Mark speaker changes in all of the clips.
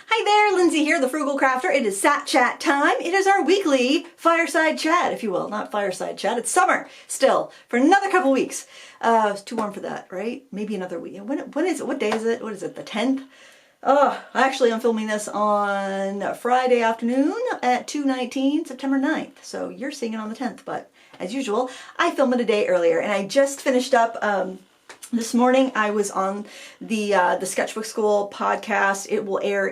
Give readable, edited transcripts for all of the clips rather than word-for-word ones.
Speaker 1: Hi there, Lindsay here, the Frugal Crafter. It is Sat Chat time. It is our weekly fireside chat, if you will. Not fireside chat, it's summer still for another couple weeks. It's too warm for that, right? Maybe another week. When is it? What day is it? What is it, the 10th? Oh, actually I'm filming this on Friday afternoon at 2:19, September 9th. So you're seeing it on the 10th, but as usual, I film it a day earlier. And I just finished up this morning. I was on the Sketchbook School podcast. It will air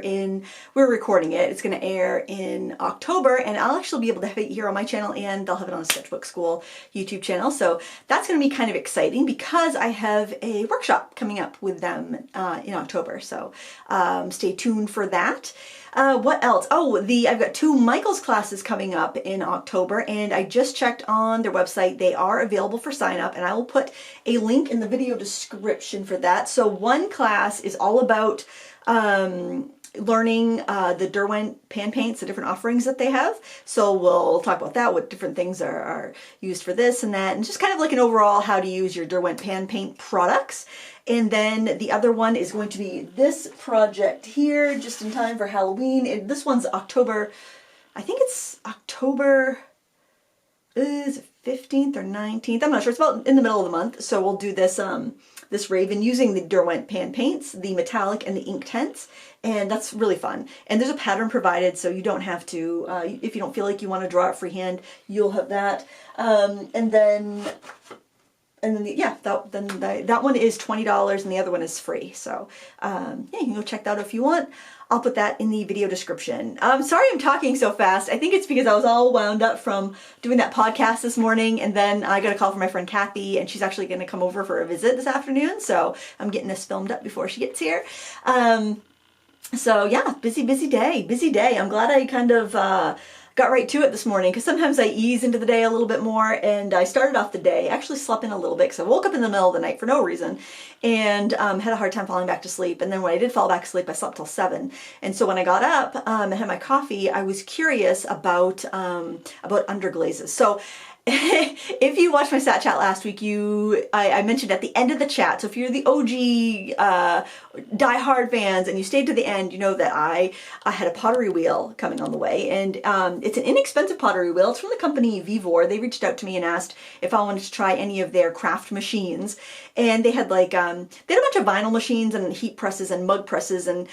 Speaker 1: we're recording it. It's going to air in October, and I'll actually be able to have it here on my channel, and they'll have it on the Sketchbook School YouTube channel. So that's going to be kind of exciting because I have a workshop coming up with them in October. So stay tuned for that. What else? Oh, I've got 2 Michael's classes coming up in October, and I just checked on their website. They are available for sign up, and I will put a link in the video description for that. So one class is all about learning the Derwent pan paints, the different offerings that they have. So we'll talk about that, what different things are used for this and that, and just kind of like an overall how to use your Derwent pan paint products. And then the other one is going to be this project here, just in time for Halloween. This one's October, I think it's October, is it 15th or 19th? I'm not sure. It's about in the middle of the month. So we'll do this this raven using the Derwent pan paints, the metallic and the ink tints, and that's really fun. And there's a pattern provided, so you don't have to, if you don't feel like you want to draw it freehand, you'll have that. That one is $20 and the other one is free. So yeah, you can go check that out if you want. I'll put that in the video description. Sorry I'm talking so fast. I think it's because I was all wound up from doing that podcast this morning, and then I got a call from my friend Kathy, and she's actually going to come over for a visit this afternoon. So I'm getting this filmed up before she gets here. So yeah, busy day. I'm glad I kind of got right to it this morning, because sometimes I ease into the day a little bit more, and I started off the day, actually slept in a little bit because I woke up in the middle of the night for no reason, and had a hard time falling back to sleep. And then when I did fall back to sleep, I slept till 7. And so when I got up and had my coffee, I was curious about underglazes. So if you watched my Sat Chat last week, I mentioned at the end of the chat, so if you're the OG die-hard fans and you stayed to the end, you know that I had a pottery wheel coming on the way, and it's an inexpensive pottery wheel. It's from the company Vivor. They reached out to me and asked if I wanted to try any of their craft machines, and they had like they had a bunch of vinyl machines and heat presses and mug presses and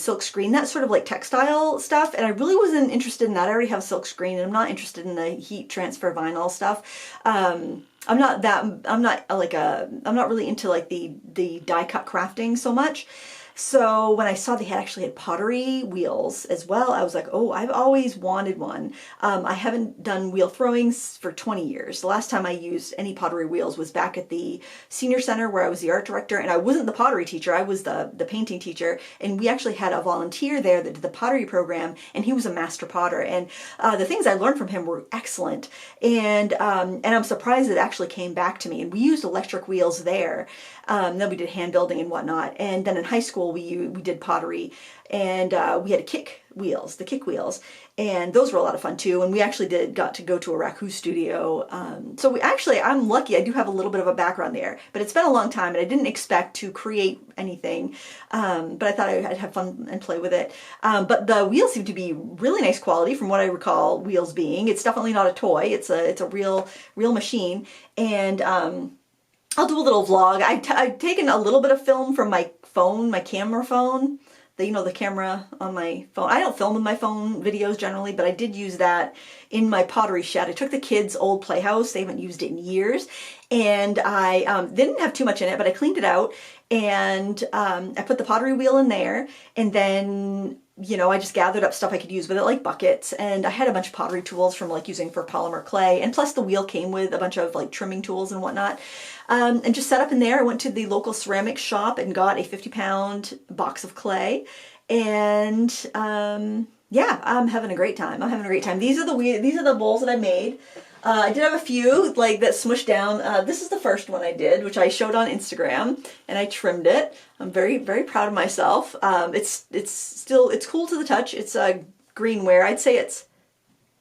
Speaker 1: silk screen, that sort of like textile stuff, and I really wasn't interested in that. I already have silk screen, and I'm not interested in the heat transfer vinyl stuff. I'm not really into like the die cut crafting so much. So when I saw they actually had pottery wheels as well, I was like, oh, I've always wanted one. I haven't done wheel throwings for 20 years. The last time I used any pottery wheels was back at the senior center where I was the art director, and I wasn't the pottery teacher, I was the painting teacher, and we actually had a volunteer there that did the pottery program, and he was a master potter, and the things I learned from him were excellent, and I'm surprised it actually came back to me. And we used electric wheels there. Then we did hand building and whatnot, and then in high school we did pottery, and we had the kick wheels, and those were a lot of fun too. And we actually got to go to a raku studio. So I'm lucky. I do have a little bit of a background there, but it's been a long time, and I didn't expect to create anything. But I thought I'd have fun and play with it. But the wheels seem to be really nice quality from what I recall wheels being. It's definitely not a toy. It's a real machine, and I'll do a little vlog. I've taken a little bit of film from my phone, my camera phone, the camera on my phone. I don't film with my phone videos generally, but I did use that in my pottery shed. I took the kids' old playhouse. They haven't used it in years, and I didn't have too much in it, but I cleaned it out, and I put the pottery wheel in there, and then I just gathered up stuff I could use with it, like buckets, and I had a bunch of pottery tools from like using for polymer clay, and plus the wheel came with a bunch of like trimming tools and whatnot, and just set up in there. I went to the local ceramics shop and got a 50-pound box of clay, and yeah, I'm having a great time. These are the bowls that I made. I did have a few like that smushed down. This is the first one I did, which I showed on Instagram, and I trimmed it. I'm very, very proud of myself. It's cool to the touch. It's greenware. I'd say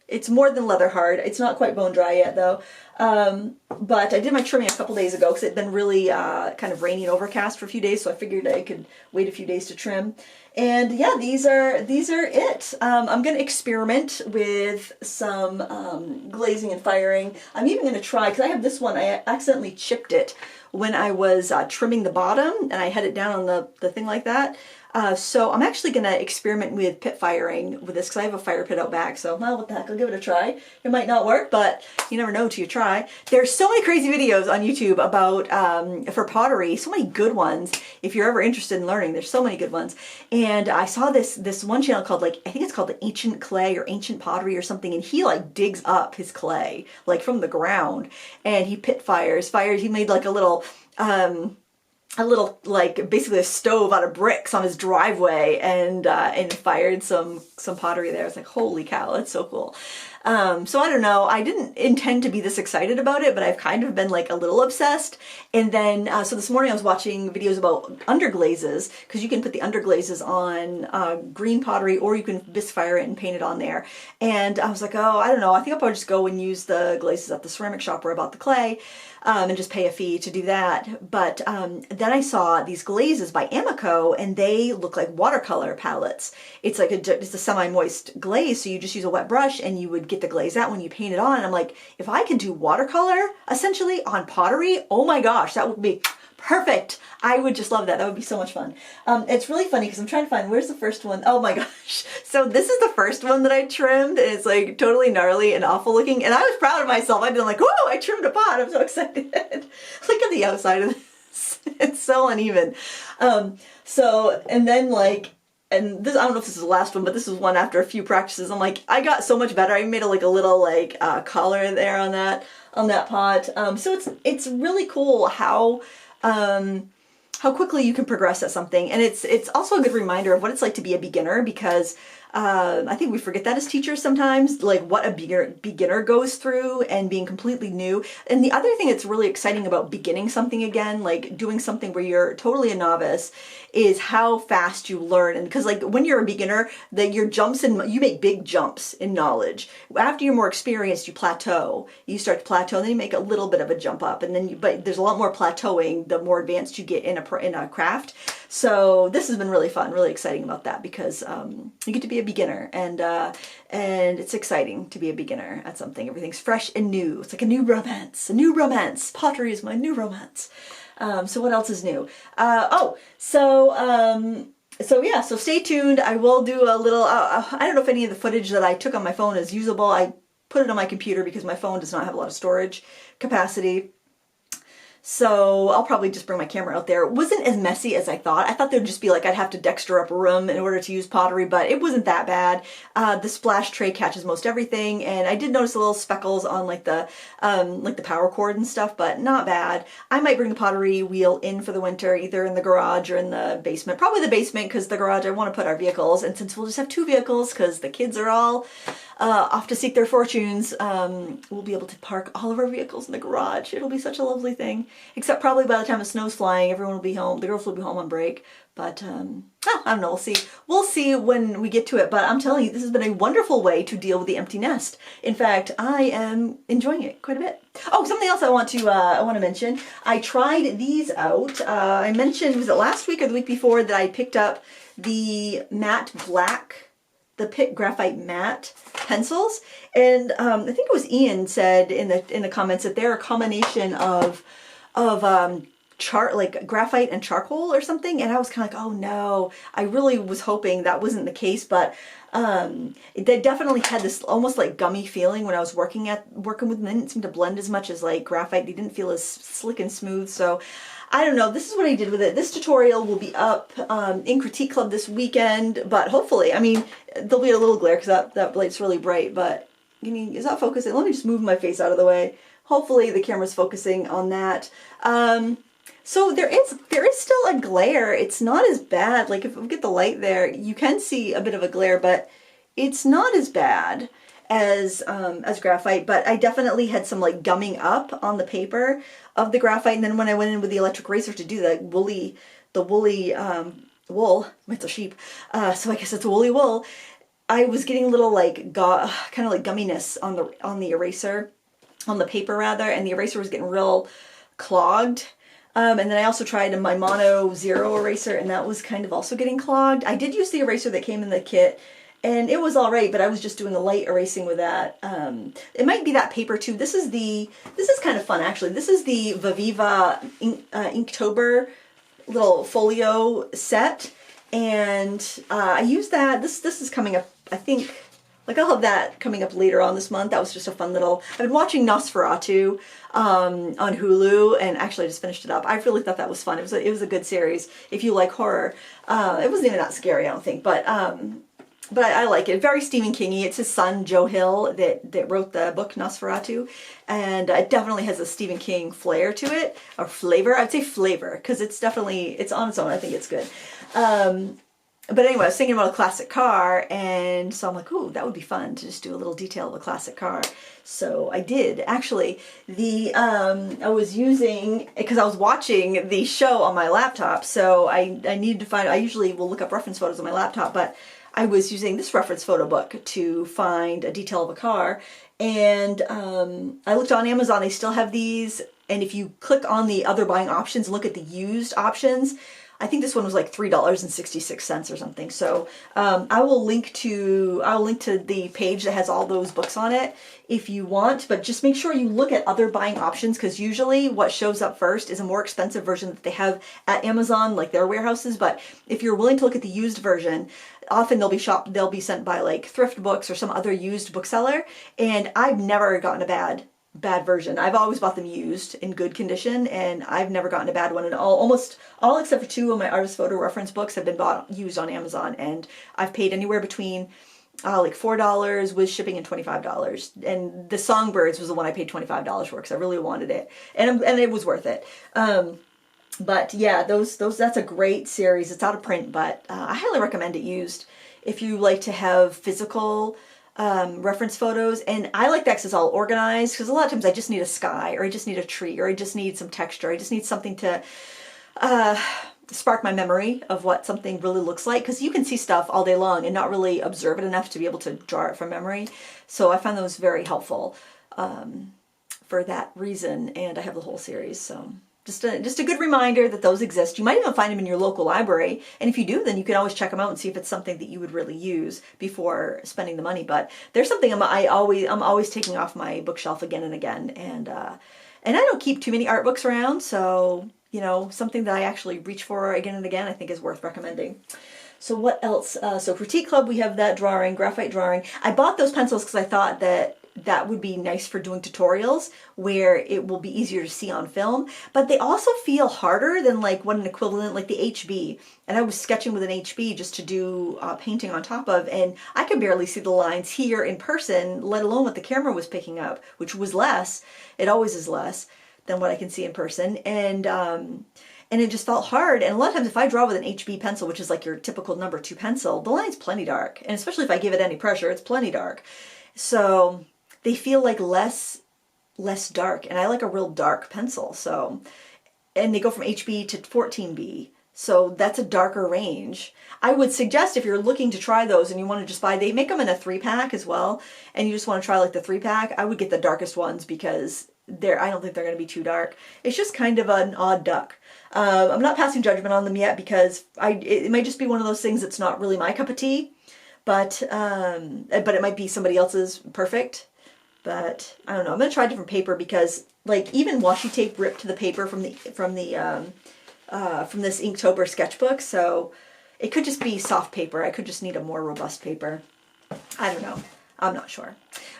Speaker 1: it's more than leather hard. It's not quite bone dry yet though. But I did my trimming a couple days ago because it had been really kind of rainy and overcast for a few days, so I figured I could wait a few days to trim. And yeah, these are it. I'm going to experiment with some glazing and firing. I'm even going to try, because I have this one, I accidentally chipped it when I was trimming the bottom, and I had it down on the thing like that. So I'm actually going to experiment with pit firing with this because I have a fire pit out back. So, well, what the heck, I'll give it a try. It might not work, but you never know till you try. There's so many crazy videos on YouTube about, for pottery, so many good ones. If you're ever interested in learning, there's so many good ones. And I saw this one channel called, like, I think it's called the Ancient Clay or Ancient Pottery or something. And he like digs up his clay, like from the ground, and he pit fires. He made like a little, like basically a stove out of bricks on his driveway, and fired some pottery there. I was like, holy cow, that's so cool. So I don't know, I didn't intend to be this excited about it, but I've kind of been like a little obsessed. And then, so this morning I was watching videos about underglazes, because you can put the underglazes on green pottery, or you can misfire it and paint it on there. And I was like, oh, I don't know, I think I'll probably just go and use the glazes at the ceramic shop where I bought the clay, and just pay a fee to do that. But then I saw these glazes by Amico, and they look like watercolor palettes. It's like it's a semi-moist glaze, so you just use a wet brush and you would get the glaze out when you paint it on. And I'm like, if I could do watercolor essentially on pottery, oh my gosh, that would be perfect. I would just love that. That would be so much fun. It's really funny because I'm trying to find, where's the first one? Oh my gosh. So this is the first one that I trimmed, and it's like totally gnarly and awful looking. And I was proud of myself. I'd been like, whoa, I trimmed a pot. I'm so excited. Look at the outside of this. It's so uneven. And then like, and this, I don't know if this is the last one, but this was one after a few practices. I'm like, I got so much better. I made a little like collar there on that pot. So it's really cool how quickly you can progress at something. And it's also a good reminder of what it's like to be a beginner, because I think we forget that as teachers sometimes, like what a beginner goes through and being completely new. And the other thing that's really exciting about beginning something again, like doing something where you're totally a novice, is how fast you learn. And because like when you're a beginner, your jumps and you make big jumps in knowledge. After you're more experienced, you plateau. You start to plateau, and then you make a little bit of a jump up, and then but there's a lot more plateauing the more advanced you get in a craft. So this has been really fun, really exciting about that, because you get to be a beginner, and it's exciting to be a beginner at something. Everything's fresh and new. It's like a new romance. A new romance. Pottery is my new romance. So what else is new? So yeah, so stay tuned. I will do a little, I don't know if any of the footage that I took on my phone is usable. I put it on my computer because my phone does not have a lot of storage capacity. So I'll probably just bring my camera out there. It wasn't as messy as I thought. I thought there'd just be like, I'd have to dexter up a room in order to use pottery, but it wasn't that bad. The splash tray catches most everything, and I did notice a little speckles on like the power cord and stuff, but not bad. I might bring the pottery wheel in for the winter, either in the garage or in the basement. Probably the basement, because the garage I want to put our vehicles, and since we'll just have 2 vehicles because the kids are all off to seek their fortunes, we'll be able to park all of our vehicles in the garage. It'll be such a lovely thing. Except probably by the time the snow's flying, everyone will be home. The girls will be home on break. But, I don't know. We'll see. We'll see when we get to it. But I'm telling you, this has been a wonderful way to deal with the empty nest. In fact, I am enjoying it quite a bit. Oh, something else I want to mention. I tried these out. I mentioned, was it last week or the week before, that I picked up the matte black, the Pitt Graphite Matte pencils, and I think it was Ian said in the comments that they're a combination of like graphite and charcoal or something, and I was kind of like, oh no, I really was hoping that wasn't the case, but they definitely had this almost like gummy feeling when I was working with them. It didn't seem to blend as much as like graphite. They didn't feel as slick and smooth, so I don't know. This is what I did with it. This tutorial will be up in Critique Club this weekend, but hopefully, I mean, there'll be a little glare because that blade's really bright, but is that focusing? Let me just move my face out of the way. Hopefully the camera's focusing on that. So there is still a glare. It's not as bad. Like if we get the light there, you can see a bit of a glare, but it's not as bad as graphite. But I definitely had some like gumming up on the paper of the graphite, and then when I went in with the electric eraser to do the woolly wool, it's a sheep, so I guess it's woolly wool, I was getting a little like kind of like gumminess on the eraser. on the paper rather, and the eraser was getting real clogged. And then I also tried my Mono Zero eraser, and that was kind of also getting clogged. I did use the eraser that came in the kit, and it was all right, but I was just doing a light erasing with that. It might be that paper too. This is kind of fun actually. This is the Viviva Inktober little folio set, and I used that. This is coming up, I think. Like I'll have that coming up later on this month. That was just a fun little, I've been watching Nosferatu on Hulu, and actually I just finished it up. I really thought that was fun. It was a good series if you like horror. It wasn't even that scary, I don't think, but I like it. Very Stephen King-y. It's his son, Joe Hill, that wrote the book Nosferatu, and it definitely has a Stephen King flair to it, or flavor. I'd say flavor, because it's on its own. I think it's good. But anyway, I was thinking about a classic car, and so I'm like, ooh, that would be fun to just do a little detail of a classic car. So I did. Actually, I was using, because I was watching the show on my laptop, so I needed to find, I usually will look up reference photos on my laptop, but I was using this reference photo book to find a detail of a car, and I looked on Amazon. They still have these, and if you click on the other buying options and look at the used options, I think this one was like $3.66 or something. So I'll link to the page that has all those books on it if you want, but just make sure you look at other buying options, because usually what shows up first is a more expensive version that they have at Amazon, like their warehouses. But if you're willing to look at the used version, often they'll be sent by like Thrift Books or some other used bookseller, and I've never gotten a bad version. I've always bought them used in good condition, and I've never gotten a bad one at all. Almost all except for 2 of my artist photo reference books have been bought used on Amazon, and I've paid anywhere between like $4 with shipping and $25. And the Songbirds was the one I paid $25 for because I really wanted it, and it was worth it. But yeah, that's a great series. It's out of print, but I highly recommend it used if you like to have physical reference photos. And I like that because it's all organized, because a lot of times I just need a sky, or I just need a tree, or I just need some texture. I just need something to spark my memory of what something really looks like, because you can see stuff all day long and not really observe it enough to be able to draw it from memory. So I found those very helpful for that reason, and I have the whole series. So just a good reminder that those exist. You might even find them in your local library, and if you do, then you can always check them out and see if it's something that you would really use before spending the money. But there's something I'm always taking off my bookshelf again and again, and I don't keep too many art books around, so you know, something that I actually reach for again and again, I think is worth recommending. So what else? So Critique Club, we have that drawing, graphite drawing. I bought those pencils because I thought that would be nice for doing tutorials where it will be easier to see on film, but they also feel harder than like what an equivalent, like the HB. And I was sketching with an HB just to do painting on top of, and I could barely see the lines here in person, let alone what the camera was picking up, which was less. It always is less than what I can see in person. And it just felt hard. And a lot of times if I draw with an HB pencil, which is like your typical number 2 pencil, the line's plenty dark. And especially if I give it any pressure, it's plenty dark. So they feel like less dark, and I like a real dark pencil. So, and they go from HB to 14B, so that's a darker range. I would suggest if you're looking to try those and you want to just buy, they make them in a 3-pack as well, and you just want to try like the 3-pack, I would get the darkest ones because I don't think they're going to be too dark. It's just kind of an odd duck. I'm not passing judgment on them yet because it might just be one of those things that's not really my cup of tea, but it might be somebody else's perfect. But I don't know. I'm gonna try different paper because, like, even washi tape ripped to the paper from this Inktober sketchbook. So it could just be soft paper. I could just need a more robust paper. I don't know. I'm not sure.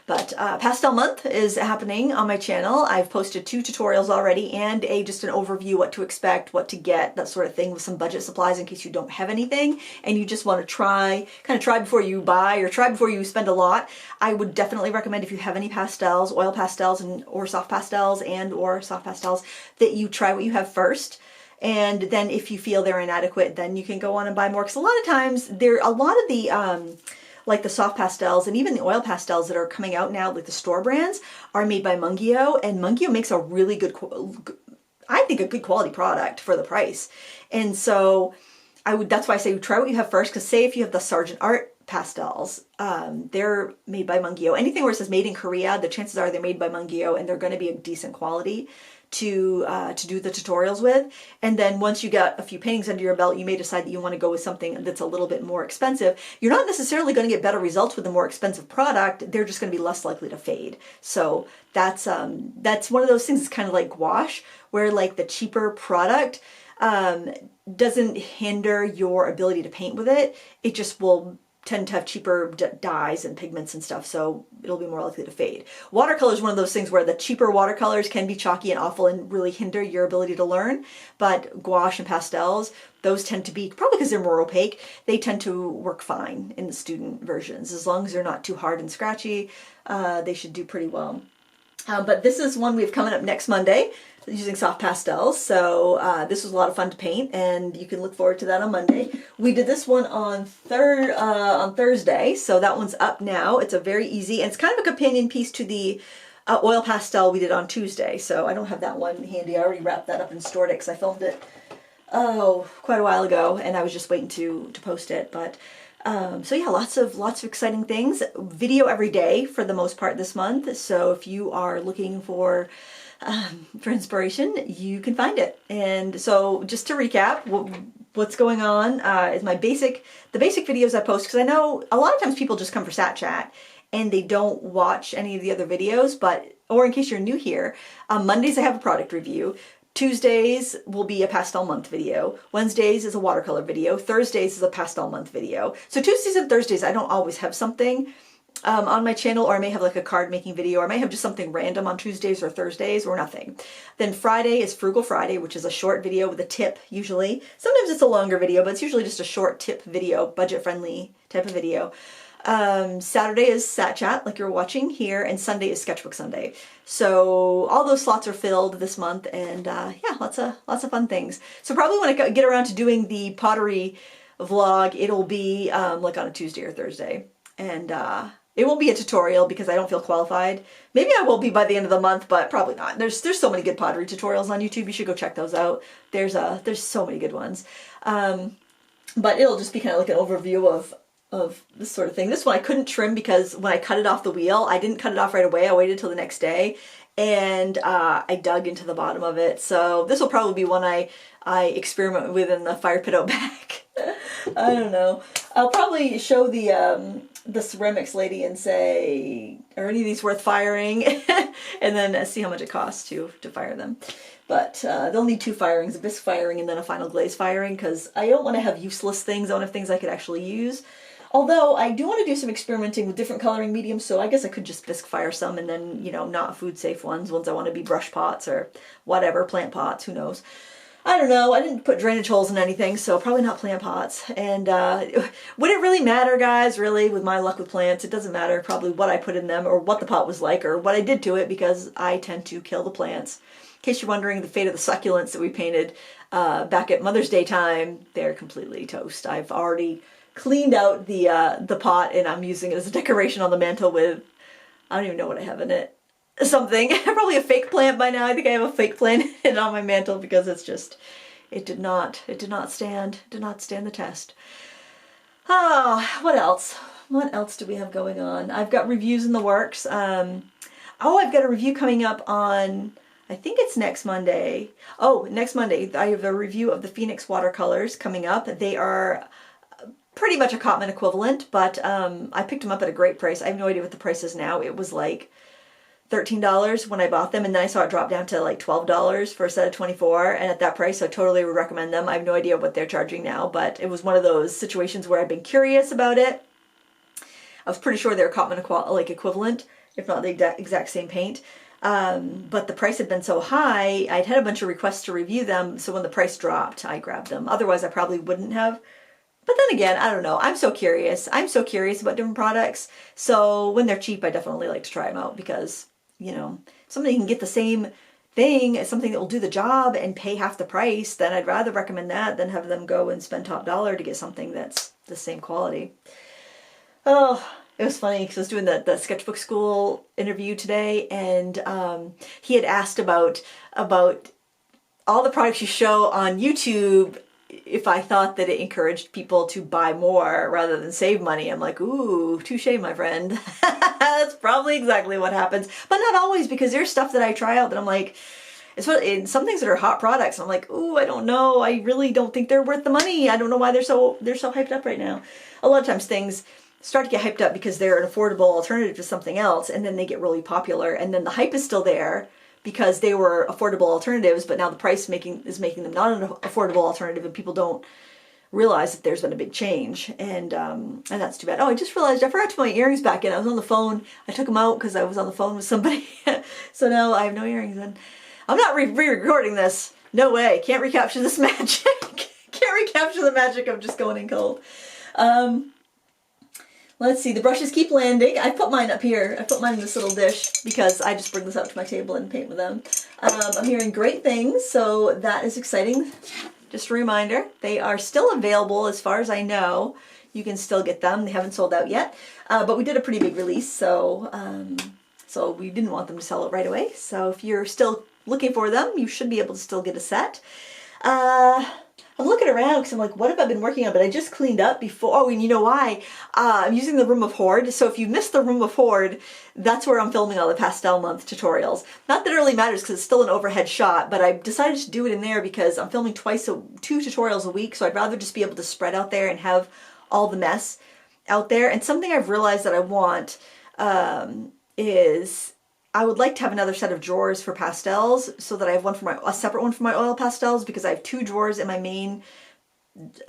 Speaker 1: But Pastel Month is happening on my channel. I've posted 2 tutorials already and just an overview, what to expect, what to get, that sort of thing, with some budget supplies in case you don't have anything and you just want to try before you buy or try before you spend a lot. I would definitely recommend, if you have any pastels, oil pastels or soft pastels that you try what you have first. And then if you feel they're inadequate, then you can go on and buy more. Because a lot of times, a lot of the like the soft pastels and even the oil pastels that are coming out now, like the store brands, are made by Mungio, and Mungio makes a really good, I think, a good quality product for the price. And so that's why I say try what you have first, because say if you have the Sargent Art pastels. They're made by Mungyo. Anything where it says made in Korea, the chances are they're made by Mungyo and they're going to be a decent quality to do the tutorials with. And then once you get a few paintings under your belt, you may decide that you want to go with something that's a little bit more expensive. You're not necessarily going to get better results with a more expensive product. They're just going to be less likely to fade. So that's one of those things. It's kind of like gouache, where like the cheaper product doesn't hinder your ability to paint with it. It just will tend to have cheaper dyes and pigments and stuff, so it'll be more likely to fade. Watercolor is one of those things where the cheaper watercolors can be chalky and awful and really hinder your ability to learn, but gouache and pastels, those tend to be, probably because they're more opaque, they tend to work fine in the student versions. As long as they're not too hard and scratchy, they should do pretty well. But this is one we have coming up next Monday, using soft pastels. So this was a lot of fun to paint, and you can look forward to that on Monday. We did this one on Thursday, so that one's up now. It's a very easy, and it's kind of a companion piece to the oil pastel we did on Tuesday. So I don't have that one handy. I already wrapped that up and stored it because I filmed it quite a while ago, and I was just waiting to post it. But so yeah, lots of exciting things. Video every day for the most part this month. So if you are looking for inspiration, you can find it. And so just to recap, what's going on is the basic videos I post, because I know a lot of times people just come for Sat Chat and they don't watch any of the other videos. Or in case you're new here, Mondays I have a product review. Tuesdays will be a Pastel Month video. Wednesdays is a watercolor video. Thursdays is a Pastel Month video. So Tuesdays and Thursdays, I don't always have something on my channel, or I may have like a card making video, or I may have just something random on Tuesdays or Thursdays, or nothing. Then Friday is Frugal Friday, which is a short video with a tip usually. Sometimes it's a longer video, but it's usually just a short tip video, budget-friendly type of video. Saturday is Sat Chat, like you're watching here, and Sunday is Sketchbook Sunday. So all those slots are filled this month, and yeah, lots of fun things. So probably when I get around to doing the pottery vlog, it'll be like on a Tuesday or Thursday, and it won't be a tutorial because I don't feel qualified. Maybe I will be by the end of the month, but probably not. There's so many good pottery tutorials on YouTube. You should go check those out. There's so many good ones. But it'll just be kind of like an overview of this sort of thing. This one I couldn't trim because when I cut it off the wheel, I didn't cut it off right away. I waited till the next day, and I dug into the bottom of it. So this will probably be one I experiment with in the fire pit out back. I don't know. I'll probably show the ceramics lady and say, are any of these worth firing? And then see how much it costs to fire them. But they'll need 2 firings, a bisque firing and then a final glaze firing, because I don't want to have useless things. I want to have things I could actually use. Although I do want to do some experimenting with different coloring mediums, so I guess I could just bisque fire some, and then, you know, not food safe ones I want to be brush pots or whatever, plant pots, who knows. I don't know. I didn't put drainage holes in anything, so probably not plant pots. And would it really matter, guys? Really, with my luck with plants, it doesn't matter probably what I put in them or what the pot was like or what I did to it, because I tend to kill the plants. In case you're wondering, the fate of the succulents that we painted back at Mother's Day time, they're completely toast. I've already cleaned out the pot, and I'm using it as a decoration on the mantle with, I don't even know what I have in it. Something, probably a fake plant by now. I think I have a fake plant on my mantle because it's just, it did not stand the test. Oh, what else? What else do we have going on? I've got reviews in the works. I've got a review coming up on, I think it's next Monday. Oh, next Monday. I have a review of the Phoenix watercolors coming up. They are pretty much a Cotman equivalent, but I picked them up at a great price. I have no idea what the price is now. It was like $13 when I bought them, and then I saw it drop down to like $12 for a set of 24, and at that price I totally would recommend them. I have no idea what they're charging now, but it was one of those situations where I've been curious about it. I was pretty sure they're Cotman equivalent, if not the exact same paint. But the price had been so high, I'd had a bunch of requests to review them, so when the price dropped, I grabbed them. Otherwise I probably wouldn't have. But then again, I don't know. I'm so curious. I'm so curious about different products. So when they're cheap, I definitely like to try them out because, you know, somebody can get the same thing as something that will do the job and pay half the price, then I'd rather recommend that than have them go and spend top dollar to get something that's the same quality. Oh, it was funny because I was doing the sketchbook school interview today, and he had asked about all the products you show on YouTube. if I thought that it encouraged people to buy more rather than save money, I'm like, ooh, touche, my friend. That's probably exactly what happens. But not always, because there's stuff that I try out that I'm like, in some things that are hot products, I'm like, ooh, I don't know. I really don't think they're worth the money. I don't know why they're so hyped up right now. A lot of times things start to get hyped up because they're an affordable alternative to something else, and then they get really popular, and then the hype is still there because they were affordable alternatives, but now the price is making them not an affordable alternative, and people don't realize that there's been a big change, and that's too bad. Oh, I just realized I forgot to put my earrings back in. I was on the phone. I took them out because I was on the phone with somebody, so now I have no earrings in. I'm not re-recording this. No way. Can't recapture this magic. Can't recapture the magic of just going in cold. Let's see. The brushes keep landing. I put mine up here. I put mine in this little dish because I just bring this out to my table and paint with them. I'm hearing great things, so that is exciting. Just a reminder, they are still available as far as I know. You can still get them. They haven't sold out yet, but we did a pretty big release, so we didn't want them to sell it right away. So if you're still looking for them, you should be able to still get a set. I'm looking around because I'm like, what have I been working on? But I just cleaned up before. Oh, and you know why? I'm using the Room of Hoard. So if you missed the Room of Hoard, that's where I'm filming all the Pastel Month tutorials. Not that it really matters because it's still an overhead shot, but I decided to do it in there because I'm filming two tutorials a week. So I'd rather just be able to spread out there and have all the mess out there. And something I've realized that I want is I would like to have another set of drawers for pastels so that I have a separate one for my oil pastels, because I have 2 drawers in my main.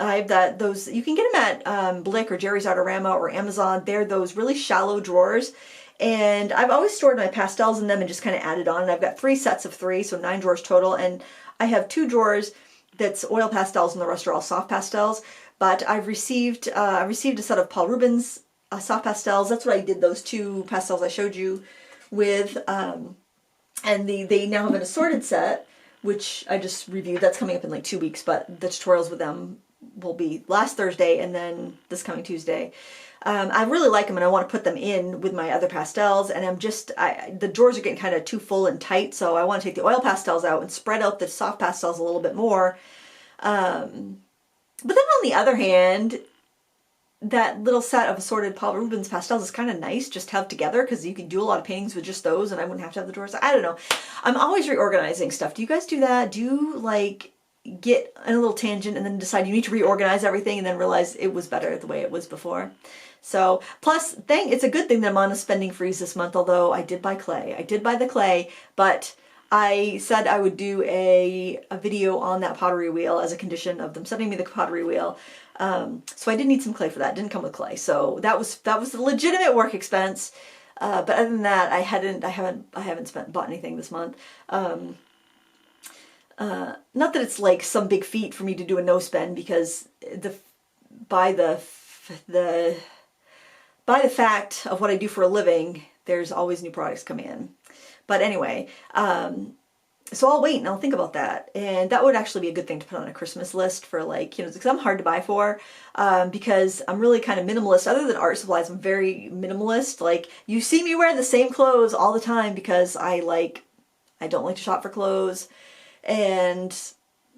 Speaker 1: I have those, you can get them at Blick or Jerry's Artorama or Amazon. They're those really shallow drawers. And I've always stored my pastels in them and just kind of added on. And I've got 3 sets of 3, so 9 drawers total. And I have 2 drawers that's oil pastels and the rest are all soft pastels. But I've received a set of Paul Rubens soft pastels. That's what I did those 2 pastels I showed you with, and they now have an assorted set, which I just reviewed. That's coming up in like 2 weeks, but the tutorials with them will be last Thursday and then this coming Tuesday. I really like them and I want to put them in with my other pastels, and the drawers are getting kind of too full and tight, so I want to take the oil pastels out and spread out the soft pastels a little bit more. But then on the other hand, that little set of assorted Paul Rubens pastels is kind of nice just to have together, because you can do a lot of paintings with just those and I wouldn't have to have the drawers. I don't know. I'm always reorganizing stuff. Do you guys do that? Do you like get in a little tangent and then decide you need to reorganize everything and then realize it was better the way it was before? So, plus, it's a good thing that I'm on a spending freeze this month, although I did buy clay. I did buy the clay, but I said I would do a video on that pottery wheel as a condition of them sending me the pottery wheel. So I did need some clay for that. It didn't come with clay, so that was a legitimate work expense. But other than that, I haven't bought anything this month. Not that it's like some big feat for me to do a no spend, because by the fact of what I do for a living, there's always new products coming in. But anyway, so I'll wait and I'll think about that. And that would actually be a good thing to put on a Christmas list for, like, because I'm hard to buy for, because I'm really kind of minimalist. Other than art supplies, I'm very minimalist. Like, you see me wearing the same clothes all the time because I don't like to shop for clothes, and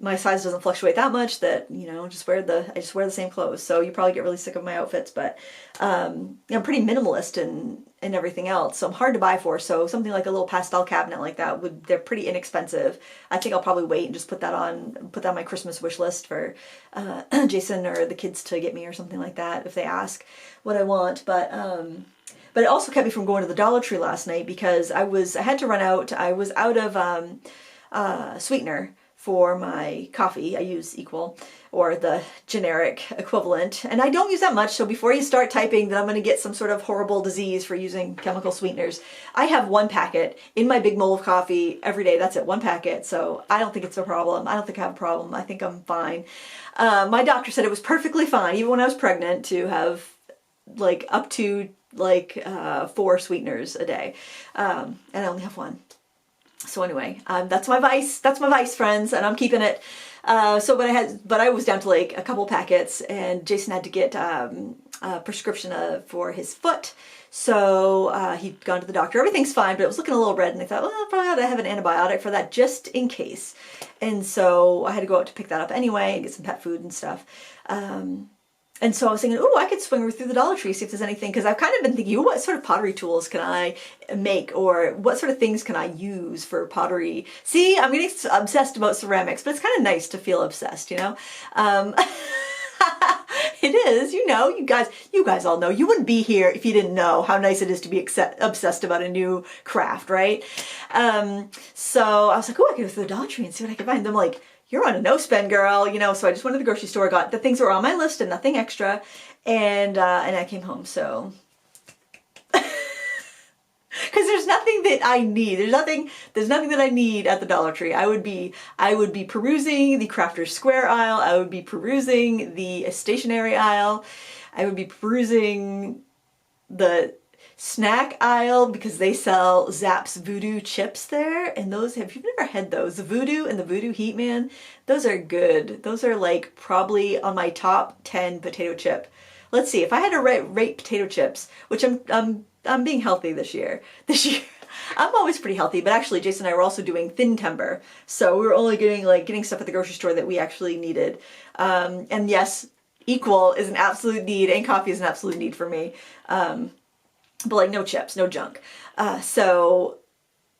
Speaker 1: my size doesn't fluctuate that much that, I just wear the same clothes. So you probably get really sick of my outfits, but I'm pretty minimalist and everything else. So I'm hard to buy for. So something like a little pastel cabinet like that they're pretty inexpensive. I think I'll probably wait and just put that on my Christmas wish list for Jason or the kids to get me or something like that if they ask what I want. But it also kept me from going to the Dollar Tree last night because I had to run out. I was out of sweetener for my coffee. I use Equal, or the generic equivalent, and I don't use that much, so before you start typing that I'm going to get some sort of horrible disease for using chemical sweeteners, I have 1 packet in my big bowl of coffee every day. That's it, 1 packet, so I don't think it's a problem. I don't think I have a problem. I think I'm fine. My doctor said it was perfectly fine, even when I was pregnant, to have up to 4 sweeteners a day, and I only have 1. So anyway, that's my vice, friends, and I'm keeping it. But I was down to a couple packets, and Jason had to get prescription for his foot. So he'd gone to the doctor. Everything's fine, but it was looking a little red, and they thought, well, I probably ought to have an antibiotic for that just in case. And so I had to go out to pick that up anyway and get some pet food and stuff. And so I was thinking, oh, I could swing through the Dollar Tree, see if there's anything, because I've kind of been thinking, oh, what sort of pottery tools can I make, or what sort of things can I use for pottery? See, I'm getting obsessed about ceramics, but it's kind of nice to feel obsessed, you know? It is, you know, you guys all know. You wouldn't be here if you didn't know how nice it is to be obsessed about a new craft, right? So I was like, oh, I could go through the Dollar Tree and see what I can find. I'm like, you're on a no-spend, girl, you know, so I just went to the grocery store, got the things that were on my list and nothing extra, and I came home, so. Because there's nothing that I need. There's nothing that I need at the Dollar Tree. I would be perusing the Crafter's Square aisle. I would be perusing the stationery aisle. I would be perusing the snack aisle because they sell Zapp's Voodoo chips there, and those, have you never had those? The Voodoo and the Voodoo Heat Man, those are good. Those are like probably on my top 10 potato chip. Let's see, if I had to rate potato chips, which I'm being healthy this year. I'm always pretty healthy, but actually Jason and I were also doing thin timber, so we were only getting stuff at the grocery store that we actually needed. And yes, equal is an absolute need, and coffee is an absolute need for me. But like no chips, no junk. So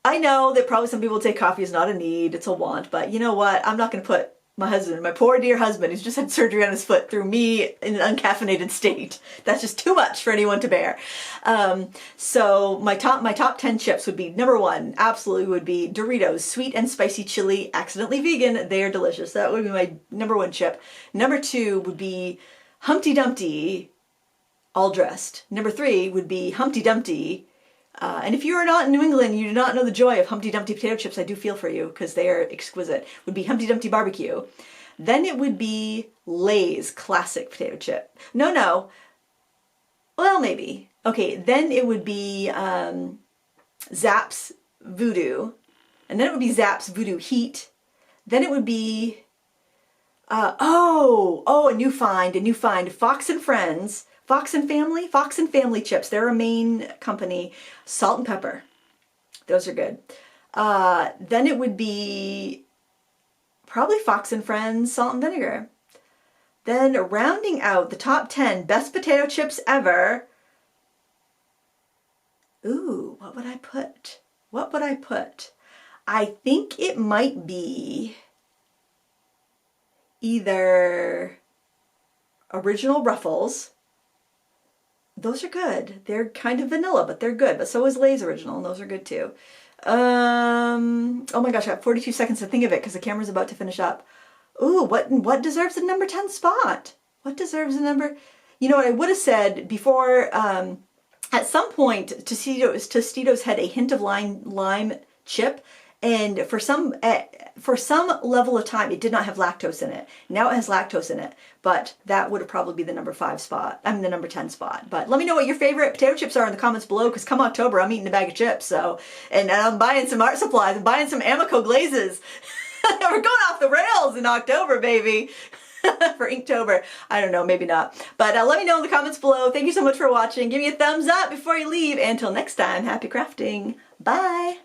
Speaker 1: I know that probably some people would say coffee is not a need, it's a want, but you know what? I'm not going to put my husband, my poor dear husband, who's just had surgery on his foot, through me in an uncaffeinated state. That's just too much for anyone to bear. So my top 10 chips would be, number one, absolutely would be Doritos, sweet and spicy chili, accidentally vegan. They are delicious. That would be my number one chip. Number two would be Humpty Dumpty, all dressed. Number three would be Humpty Dumpty. And if you are not in New England, you do not know the joy of Humpty Dumpty potato chips, I do feel for you because they are exquisite. Would be Humpty Dumpty barbecue. Then it would be Lay's classic potato chip. No. Well, maybe. Okay, then it would be Zapp's Voodoo. And then it would be Zapp's Voodoo Heat. Then it would be, a new find, Fox and Friends. Fox and Family chips. They're a Maine company. Salt and pepper. Those are good. Then it would be probably Fox and Friends salt and vinegar. Then rounding out the top 10 best potato chips ever. Ooh, what would I put? I think it might be either Original Ruffles. Those are good. They're kind of vanilla, but they're good. But so is Lay's Original, and those are good too. Oh my gosh, I have 42 seconds to think of it because the camera's about to finish up. Ooh, what deserves a number 10 spot? What deserves a number? You know what I would have said before, at some point, Tostitos had a hint of lime chip, and for some level of time, it did not have lactose in it. Now it has lactose in it, but that would have probably be the number 10 spot. But let me know what your favorite potato chips are in the comments below, because come October, I'm eating a bag of chips, so, and I'm buying some art supplies, I'm buying some Amico glazes. We're going off the rails in October, baby. For Inktober. I don't know, maybe not. But let me know in the comments below. Thank you so much for watching. Give me a thumbs up before you leave. And until next time, happy crafting. Bye.